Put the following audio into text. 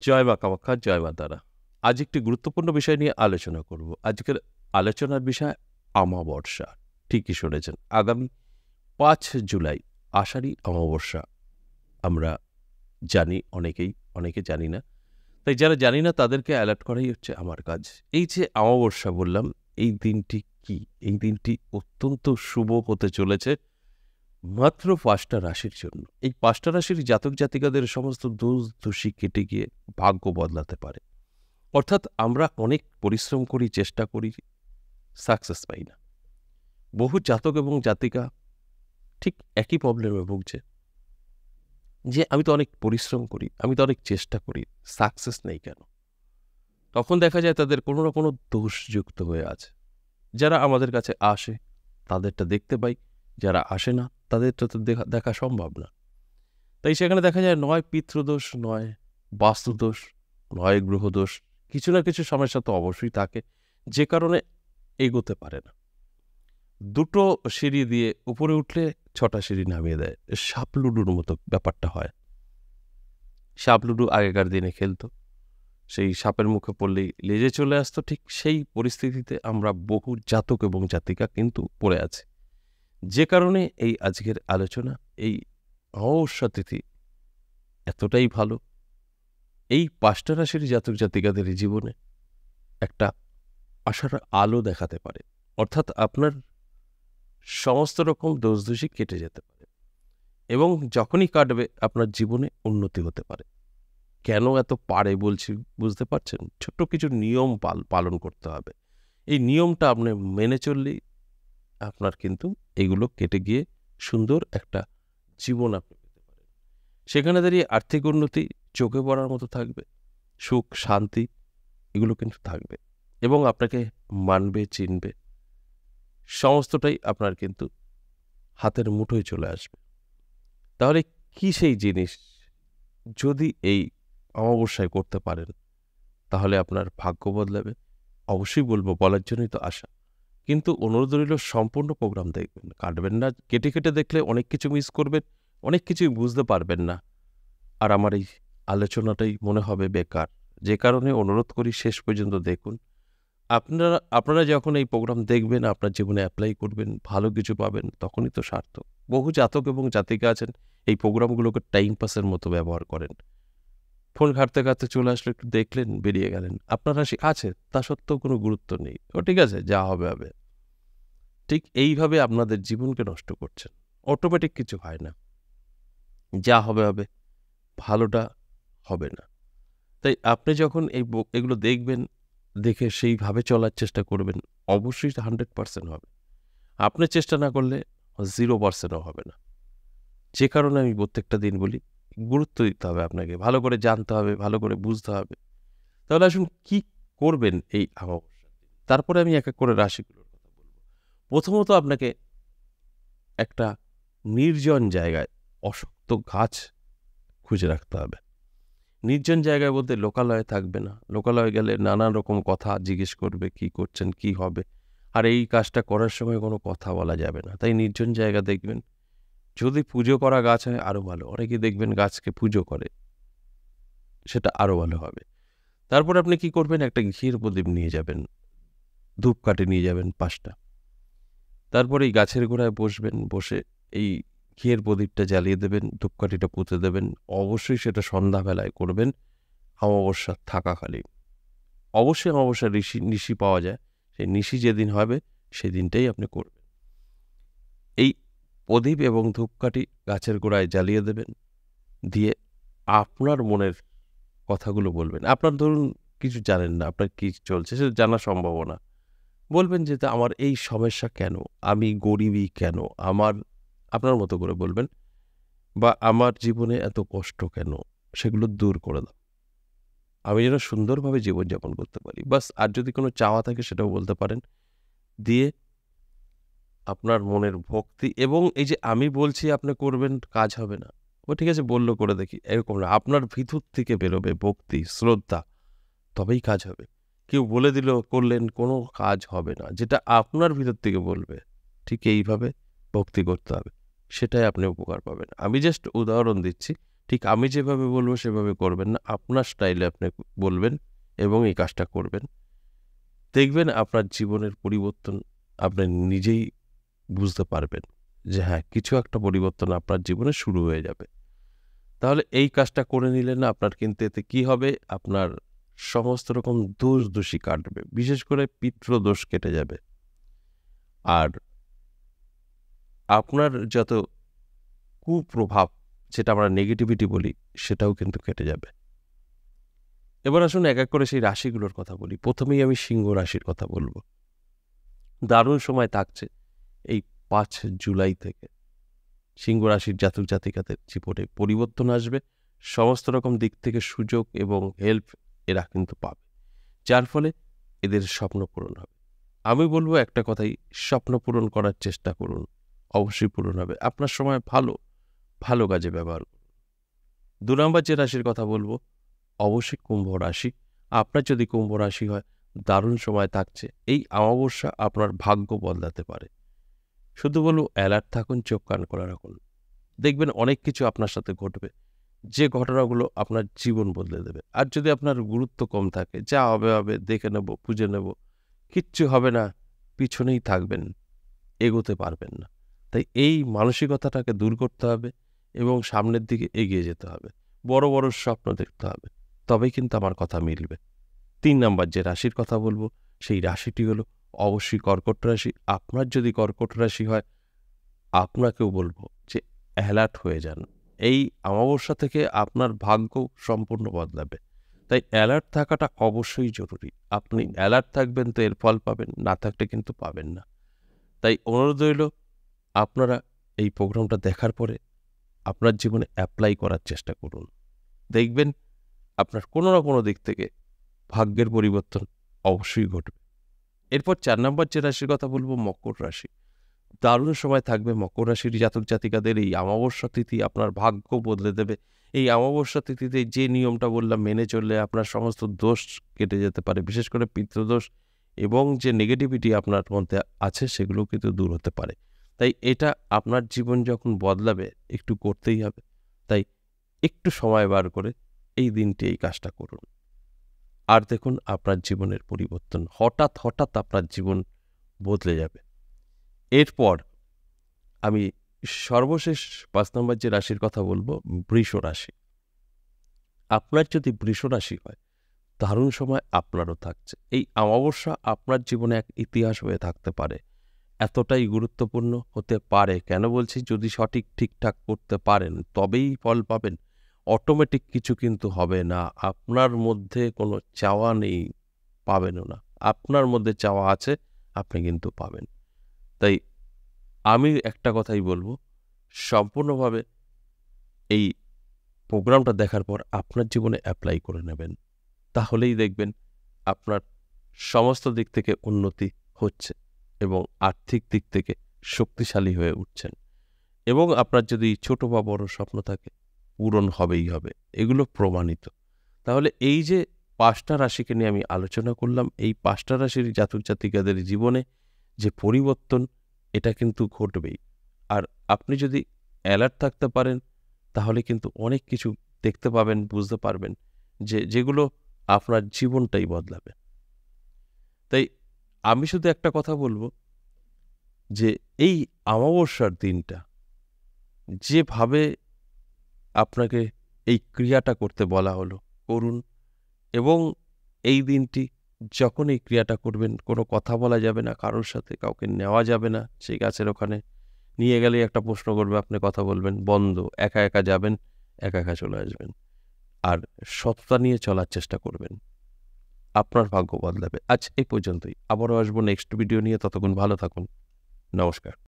জয় মা কামাখ্যা, জয় মা তারা। আজ একটি গুরুত্বপূর্ণ বিষয় নিয়ে আলোচনা করব। আজকের আলোচনার বিষয় অমাবস্যা। ঠিকই শুনেছেন। আগামী ৫ জুলাই আষাঢ়ী অমাবস্যা। আমরা জানি অনেকেই, অনেকে জানি না। তাই যারা জানি না তাদেরকে অ্যালার্ট করাই হচ্ছে আমার কাজ। এই যে অমাবস্যা বললাম, এই দিনটি কি? এই দিনটি অত্যন্ত শুভ হতে চলেছে মাত্র ৫টা রাশির জন্য। এই ৫টা রাশির জাতক জাতিকাদের সমস্ত দোষ দোষী কেটে গিয়ে ভাগ্য বদলাতে পারে। অর্থাৎ আমরা অনেক পরিশ্রম করি, চেষ্টা করি, সাকসেস পাই না। বহু জাতক এবং জাতিকা ঠিক একই প্রবলেমে ভুগছে যে আমি তো অনেক পরিশ্রম করি, আমি তো অনেক চেষ্টা করি, সাকসেস নেই কেন? তখন দেখা যায় তাদের কোনো না কোনো দোষযুক্ত হয়ে আছে। যারা আমাদের কাছে আসে তাদেরটা দেখতে পাই, যারা আসে না তাদেরটা তো দেখা সম্ভব না। তাই সেখানে দেখা যায় নয় পিতৃদোষ, নয় বাস্তুদোষ, নয় গ্রহদোষ, কিছু না কিছু সমস্যা তো অবশ্যই থাকে, যে কারণে এগোতে পারে না। দুটো সিঁড়ি দিয়ে উপরে উঠলে ৬টা সিঁড়ি নামিয়ে দেয়। সাপলুডুর মতো ব্যাপারটা হয়। সাপলুডু আগেকার দিনে খেলতো। সেই সাপের মুখে পড়লেই লেজে চলে আসতো। ঠিক সেই পরিস্থিতিতে আমরা বহু জাতক এবং জাতিকা কিন্তু পড়ে আছি। যে কারণে এই আজকের আলোচনা, এই অমাবস্যা তিথি এতটাই ভালো। এই ৫টা রাশির জাতক জাতিকাদের জীবনে একটা আশার আলো দেখাতে পারে। অর্থাৎ আপনার সমস্ত রকম দোষদোষী কেটে যেতে পারে এবং যখনই কাটবে আপনার জীবনে উন্নতি হতে পারে। কেন এত পারে বলছি বুঝতে পারছেন? ছোট্ট কিছু নিয়ম পালন করতে হবে। এই নিয়মটা আপনি মেনে চললেই আপনার কিন্তু এগুলো কেটে গিয়ে সুন্দর একটা জীবন আপনি পেতে পারেন। সেখানে দাঁড়িয়ে আর্থিক উন্নতি চোখে পড়ার মতো থাকবে। সুখ, শান্তি এগুলো কিন্তু থাকবে এবং আপনাকে মানবে, চিনবে। সমস্তটাই আপনার কিন্তু হাতের মুঠোয় চলে আসবে। তাহলে কি সেই জিনিস? যদি এই অমাবস্যায় করতে পারেন, তাহলে আপনার ভাগ্য বদলাবে। অবশ্যই বলব, বলার জন্যই তো আসা। কিন্তু অনুরোধ রইল সম্পূর্ণ প্রোগ্রাম দেখবেন। কাটবেন না। কেটে, কেটে দেখলে অনেক কিছু মিস করবেন, অনেক কিছুই বুঝতে পারবেন না। আর আমার এই আলোচনাটাই মনে হবে বেকার। যে কারণে অনুরোধ করি শেষ পর্যন্ত দেখুন। আপনারা যখন এই প্রোগ্রাম দেখবেন, আপনার জীবনে এপ্লাই করবেন, ভালো কিছু পাবেন, তখনই তো সার্থক। বহু জাতক এবং জাতিকা আছেন এই প্রোগ্রামগুলোকে টাইম পাসের মতো ব্যবহার করেন। ফোন ঘাঁটতে, ঘাঁটতে চলে আসলো, একটু দেখলেন, বেরিয়ে গেলেন। আপনার রাশি আছে, তা সত্ত্বেও কোনো গুরুত্ব নেই। ও ঠিক আছে, যা হবে হবে। ঠিক এইভাবে আপনাদের জীবনকে নষ্ট করছেন। অটোমেটিক কিছু হয় না। যা হবে হবে, ভালোটা হবে না। তাই আপনি যখন এগুলো দেখবেন, দেখে সেইভাবে চলার চেষ্টা করবেন, অবশ্যই 100% হবে। আপনি চেষ্টা না করলে 0% ও হবে না। যে কারণে আমি প্রত্যেকটা দিন বলি, গুরুত্ব দিতে হবে আপনাকে। ভালো করে জানতে হবে, ভালো করে বুঝতে হবে। তাহলে আসুন কি করবেন এই অমাবস্যার দিন? তারপরে আমি এক, এক করে রাশিগুলোর কথা বলব। প্রথমত আপনাকে একটা নির্জন জায়গায় অশক্ত গাছ খুঁজে রাখতে হবে। নির্জন জায়গায় বলতে লোকালয়ে থাকবে না। লোকালয়ে গেলে নানান রকম কথা জিজ্ঞেস করবে, কি করছেন, কি হবে? আর এই কাজটা করার সময় কোনো কথা বলা যাবে না। তাই নির্জন জায়গা দেখবেন। যদি পুজো করা গাছ হয় আরো ভালো। অনেকে দেখবেন গাছকে পুজো করে, সেটা আরো ভালো হবে। তারপর আপনি কি করবেন? একটা ঘিয়ের প্রদীপ নিয়ে যাবেন, ধূপকাঠি নিয়ে যাবেন ৫ টা। তারপর এই গাছের গোড়ায় বসবেন, বসে এই ঘিয়ের প্রদীপটা জ্বালিয়ে দেবেন, ধূপকাঠিটা পুঁতে দেবেন। অবশ্যই সেটা সন্ধ্যাবেলায় করবেন, অমাবস্যা থাকাকালীন। অবশ্যই অমাবস্যার নিশি পাওয়া যায়। সেই নিশি যেদিন হবে সেদিনটাই আপনি করবেন। এই প্রদীপ এবং ধূপকাঠি গাছের গোড়ায় জ্বালিয়ে দেবেন, দিয়ে আপনার মনের কথাগুলো বলবেন। আপনার ধরুন কিছু জানেন না, আপনার কি চলছে সেটা জানা সম্ভব না। বলবেন যে, "তা আমার এই সমস্যা কেন? আমি গরিবই কেন? আপনার মতো করে বলবেন বা আমার জীবনে এত কষ্ট কেন? সেগুলো দূর করে দাও। আমি যেন সুন্দরভাবে জীবনযাপন করতে পারি।" বাস। আর যদি কোনো চাওয়া থাকে সেটাও বলতে পারেন। দিয়ে আপনার মনের ভক্তি এবং এই যে আমি বলছি আপনি করবেন, কাজ হবে না। ও ঠিক আছে বলল করে দেখি, এরকম না। আপনার ভিতর থেকে বেরোবে ভক্তি, শ্রদ্ধা, তবেই কাজ হবে। কেউ বলে দিল, করলেন, কোনো কাজ হবে না। যেটা আপনার ভিতর থেকে বলবে, ঠিক এইভাবে ভক্তি করতে হবে। সেটাই আপনি উপকার পাবেন। আমি জাস্ট উদাহরণ দিচ্ছি। ঠিক আমি যেভাবে বলবো সেভাবে করবেন না, আপনার স্টাইলে আপনি বলবেন এবং এই কাজটা করবেন। দেখবেন আপনার জীবনের পরিবর্তন আপনি নিজেই বুঝতে পারবেন যে হ্যাঁ, কিছু একটা পরিবর্তন আপনার জীবনে শুরু হয়ে যাবে। তাহলে এই কাজটা করে নিলে না আপনার কিন্তু এতে কি হবে, আপনার সমস্ত রকম দোষী কাটবে। বিশেষ করে পিতৃদোষ কেটে যাবে। আর আপনার যত কুপ্রভাব, যেটা আমরা নেগেটিভিটি বলি, সেটাও কিন্তু কেটে যাবে। এবার আসুন এক এক করে সেই রাশিগুলোর কথা বলি। প্রথমেই আমি সিংহ রাশির কথা বলবো। দারুণ সময় থাকছে এই ৫ জুলাই থেকে। সিংহ রাশির জাতক জাতিকাদের জীবনে পরিবর্তন আসবে। সমস্ত রকম দিক থেকে সুযোগ এবং হেল্প এরা কিন্তু পাবে, যার ফলে এদের স্বপ্ন পূরণ হবে। আমি বলবো একটা কথাই, স্বপ্ন পূরণ করার চেষ্টা করুন, অবশ্যই পূরণ হবে। আপনার সময় ভালো কাজে ব্যবহার করুন। ২ নম্বর যে রাশির কথা বলবো, অবশ্যই কুম্ভ রাশি। আপনার যদি কুম্ভ রাশি হয়, দারুণ সময় থাকছে। এই অমাবস্যা আপনার ভাগ্য বদলাতে পারে। শুধু বলবো অ্যালার্ট থাকুন, চোখ কান খোলা রাখুন। দেখবেন অনেক কিছু আপনার সাথে ঘটবে, যে ঘটনাগুলো আপনার জীবন বদলে দেবে। আর যদি আপনার গুরুত্ব কম থাকে, যা হবে দেখে নেব, বুঝে নেব, কিচ্ছু হবে না, পিছনেই থাকবেন, এগোতে পারবেন না। তাই এই মানসিকতাটাকে দূর করতে হবে এবং সামনের দিকে এগিয়ে যেতে হবে। বড় বড় স্বপ্ন দেখতে হবে, তবেই কিন্তু আমার কথা মিলবে। ৩ নাম্বার যে রাশির কথা বলবো, সেই রাশিটি হলো অবশ্যই কর্কট রাশি। আপনার যদি কর্কট রাশি হয়, আপনাকেও বলবো যে অ্যালার্ট হয়ে যান। এই অমাবস্যা থেকে আপনার ভাগ্য সম্পূর্ণ বদলাবে। তাই অ্যালার্ট থাকাটা অবশ্যই জরুরি। আপনি অ্যালার্ট থাকবেন তো এর ফল পাবেন, না থাকলে কিন্তু পাবেন না। তাই অনুরোধ রইল, আপনারা এই প্রোগ্রামটা দেখার পরে আপনার জীবনে অ্যাপ্লাই করার চেষ্টা করুন। দেখবেন আপনার কোনো না কোনো দিক থেকে ভাগ্যের পরিবর্তন অবশ্যই ঘটবে। এরপর ৪ নম্বর যে রাশির কথা বলবো, মকর রাশি। দারুণ সময় থাকবে মকর রাশির জাতক জাতিকাদের। এই অমাবস্যা তিথি আপনার ভাগ্য বদলে দেবে। এই অমাবস্যা তিথিতে যে নিয়মটা বললাম মেনে চললে আপনার সমস্ত দোষ কেটে যেতে পারে। বিশেষ করে পিতৃদোষ এবং যে নেগেটিভিটি আপনার মধ্যে আছে, সেগুলোও কিন্তু দূর হতে পারে। তাই এটা আপনার জীবন যখন বদলাবে, একটু করতেই হবে। তাই একটু সময় বার করে এই দিনটি এই কাজটা করুন। আর দেখুন আপনার জীবনের পরিবর্তন হঠাৎ আপনার জীবন বদলে যাবে। এরপর আমি সর্বশেষ ৫ নম্বর যে রাশির কথা বলবো, বৃষ রাশি। আপনার যদি বৃষ রাশি হয়, দারুণ সময় আপনারও থাকছে। এই অমাবস্যা আপনার জীবনে এক ইতিহাস হয়ে থাকতে পারে। এতটাই গুরুত্বপূর্ণ হতে পারে। কেন বলছি? যদি সঠিক ঠিকঠাক করতে পারেন, তবেই ফল পাবেন। অটোমেটিক কিছু কিন্তু হবে না। আপনার মধ্যে কোনো চাওয়া নেই, পাবেনও না। আপনার মধ্যে চাওয়া আছে, আপনি কিন্তু পাবেন। তাই আমি একটা কথাই বলবো, সম্পূর্ণভাবে এই প্রোগ্রামটা দেখার পর আপনার জীবনে অ্যাপ্লাই করে নেবেন। তাহলেই দেখবেন আপনার সমস্ত দিক থেকে উন্নতি হচ্ছে এবং আর্থিক দিক থেকে শক্তিশালী হয়ে উঠছেন। এবং আপনার যদি ছোট বা বড় স্বপ্ন থাকে, পূরণ হবেই হবে। এগুলো প্রমাণিত। তাহলে এই যে ৫টা রাশিকে নিয়ে আমি আলোচনা করলাম, এই ৫টা রাশির জাতক জাতিকাদের জীবনে যে পরিবর্তন, এটা কিন্তু ঘটবেই। আর আপনি যদি অ্যালার্ট থাকতে পারেন, তাহলে কিন্তু অনেক কিছু দেখতে পাবেন, বুঝতে পারবেন যেগুলো আপনার জীবনটাই বদলাবে। তাই আমি শুধু একটা কথা বলবো যে এই অমাবস্যার দিনটা যেভাবে আপনাকে এই ক্রিয়াটা করতে বলা হলো, করুন। এবং এই দিনটি যখন এই ক্রিয়াটা করবেন, কোনো কথা বলা যাবে না কারোর সাথে, কাউকে নেওয়া যাবে না সেই গাছের ওখানে। নিয়ে গেলেই একটা প্রশ্ন করবে, আপনি কথা বলবেন, বন্ধ। একা যাবেন, একা চলে আসবেন। আর সততা নিয়ে চলার চেষ্টা করবেন। আপনার ভাগ্য বদলাবে। আজ এই পর্যন্তই। আবারও আসবো নেক্সট ভিডিও নিয়ে। ততক্ষণ ভালো থাকুন। নমস্কার।